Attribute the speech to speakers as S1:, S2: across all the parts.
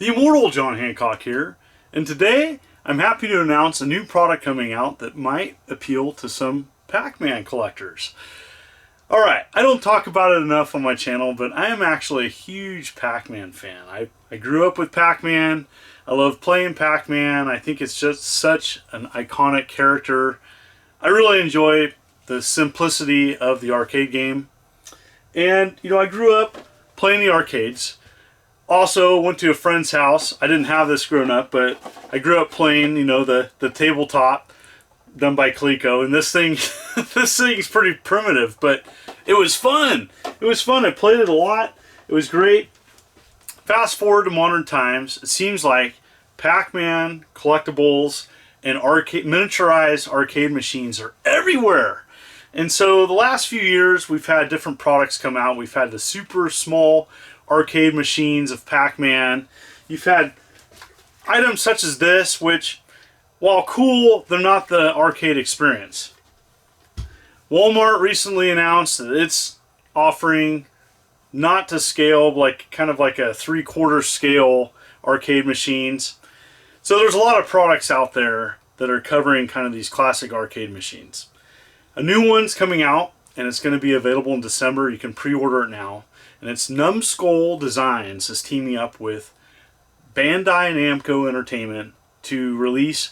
S1: The immortal John Hancock here, and today I'm happy to announce a new product coming out that might appeal to some Pac-Man collectors. Alright, I don't talk about it enough on my channel, but I am actually a huge Pac-Man fan. I grew up with Pac-Man. I love playing Pac-Man. I think it's just such an iconic character. I really enjoy the simplicity of the arcade game. And, you know, I grew up playing the arcades. Also went to a friend's house. I didn't have this growing up, but I grew up playing, you know, the tabletop done by Coleco, and this thing this thing's pretty primitive, but it was fun. It was fun. I played it a lot. It was great. Fast forward to modern times, it seems like Pac-Man collectibles and miniaturized arcade machines are everywhere. And so the last few years we've had different products come out. We've had the super small arcade machines of Pac-Man. You've had items such as this, which, while cool, they're not the arcade experience. Walmart recently announced that it's offering not to scale, like kind of like a 3/4 scale arcade machines. So there's a lot of products out there that are covering kind of these classic arcade machines. A new one's coming out, and it's going to be available in December. You can pre-order it now. And it's Numskull Designs is teaming up with Bandai Namco Entertainment to release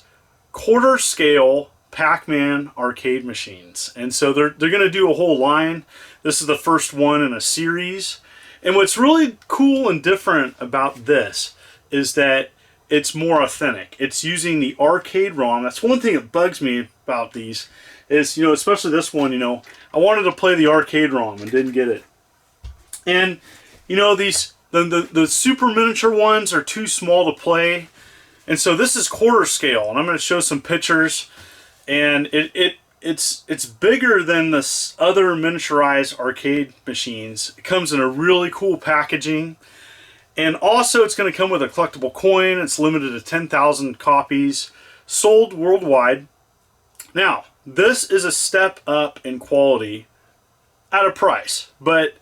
S1: quarter-scale Pac-Man arcade machines. And so they're going to do a whole line. This is the first one in a series. And what's really cool and different about this is that it's more authentic. It's using the arcade ROM. That's one thing that bugs me about these is, you know, especially this one, you know, I wanted to play the arcade ROM and didn't get it. And, you know, these the super miniature ones are too small to play. And so this is quarter scale, and I'm going to show some pictures. And it's bigger than the other miniaturized arcade machines. It comes in a really cool packaging. And also it's going to come with a collectible coin. It's limited to 10,000 copies, sold worldwide. Now, this is a step up in quality at a price, but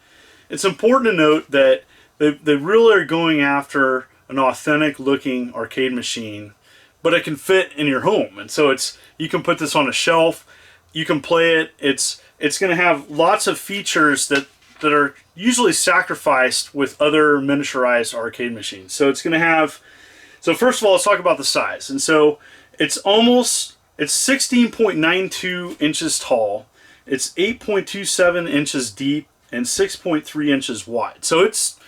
S1: it's important to note that they really are going after an authentic looking arcade machine, but it can fit in your home. And so you can put this on a shelf, you can play it. It's going to have lots of features that are usually sacrificed with other miniaturized arcade machines. So it's going to have, so first of all, let's talk about the size. And so it's 16.92 inches tall. It's 8.27 inches deep and 6.3 inches wide. So it's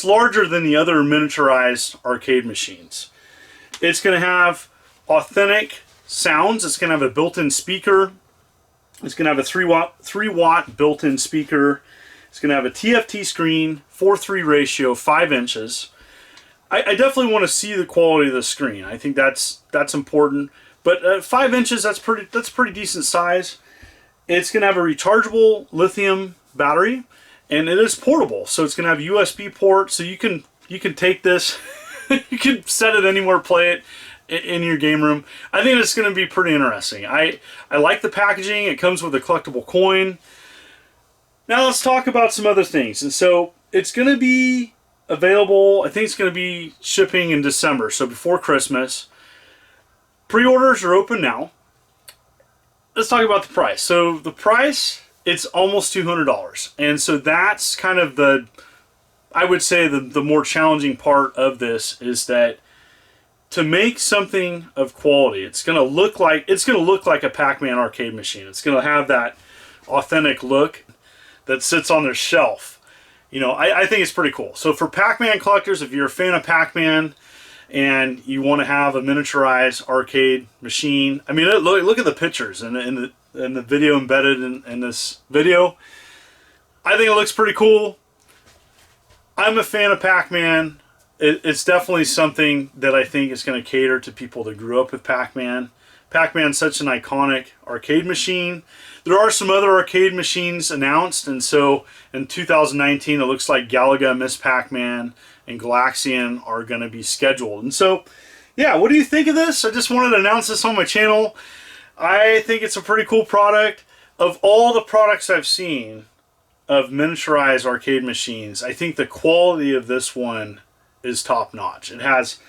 S1: larger than the other miniaturized arcade machines. It's going to have authentic sounds. It's going to have a built-in speaker. It's going to have a 3 watt built-in speaker. It's going to have a TFT screen, 4:3 ratio, 5 inches. I definitely want to see the quality of the screen. I think that's important. But 5 inches, that's pretty decent size. It's going to have a rechargeable lithium battery, and it is portable. So it's going to have a USB port, so you can take this, you can set it anywhere, play it in your game room. I think it's going to be pretty interesting. I like the packaging. It comes with a collectible coin. Now let's talk about some other things. And so it's going to be available, I think it's going to be shipping in December, so before Christmas. Pre-orders are open now. Let's talk about the price. So the price, it's almost $200. And so that's kind of the, I would say the more challenging part of this is that to make something of quality, it's going to look like a Pac-Man arcade machine. It's going to have that authentic look that sits on their shelf. You know, I think it's pretty cool. So for Pac-Man collectors, if you're a fan of Pac-Man and you want to have a miniaturized arcade machine, I mean, look at the pictures and the video embedded in this video. I think it looks pretty cool. I'm a fan of Pac-Man. It's definitely something that I think is going to cater to people that grew up with Pac-Man. Pac-Man's such an iconic arcade machine. There are some other arcade machines announced, and so in 2019 it looks like Galaga, Miss Pac-Man, and Galaxian are going to be scheduled. And so, yeah, what do you think of this? I just wanted to announce this on my channel. I think it's a pretty cool product. Of all the products I've seen of miniaturized arcade machines, I think the quality of this one is top notch. It has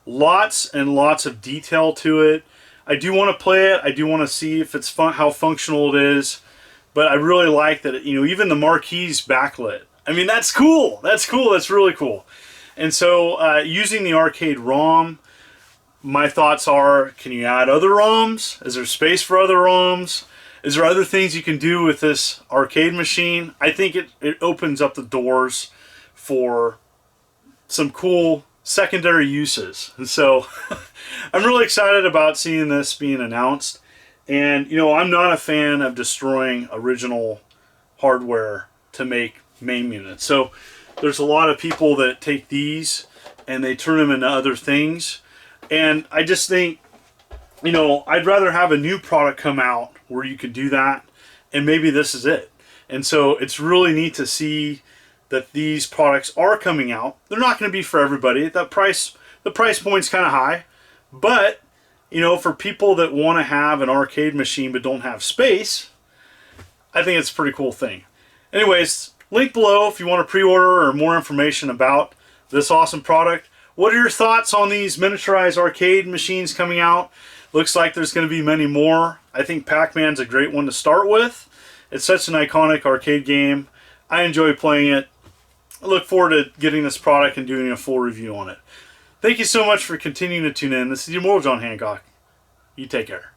S1: lots and lots of detail to it. I do want to play it. I do want to see if it's how functional it is. But I really like that, you know, even the marquee's backlit. I mean, that's cool. That's cool. That's really cool. And so using the arcade ROM, my thoughts are, can you add other ROMs? Is there space for other ROMs? Is there other things you can do with this arcade machine? I think it opens up the doors for some cool secondary uses. And so I'm really excited about seeing this being announced. And, you know, I'm not a fan of destroying original hardware to make MAME units. So there's a lot of people that take these and they turn them into other things. And I just think, you know, I'd rather have a new product come out where you could do that. And maybe this is it. And so it's really neat to see that these products are coming out. They're not going to be for everybody. The price point's kind of high. But, you know, for people that want to have an arcade machine but don't have space, I think it's a pretty cool thing. Anyways, link below if you want to pre-order or more information about this awesome product. What are your thoughts on these miniaturized arcade machines coming out? Looks like there's going to be many more. I think Pac-Man's a great one to start with. It's such an iconic arcade game. I enjoy playing it. I look forward to getting this product and doing a full review on it. Thank you so much for continuing to tune in. This is your Moral John Hancock. You take care.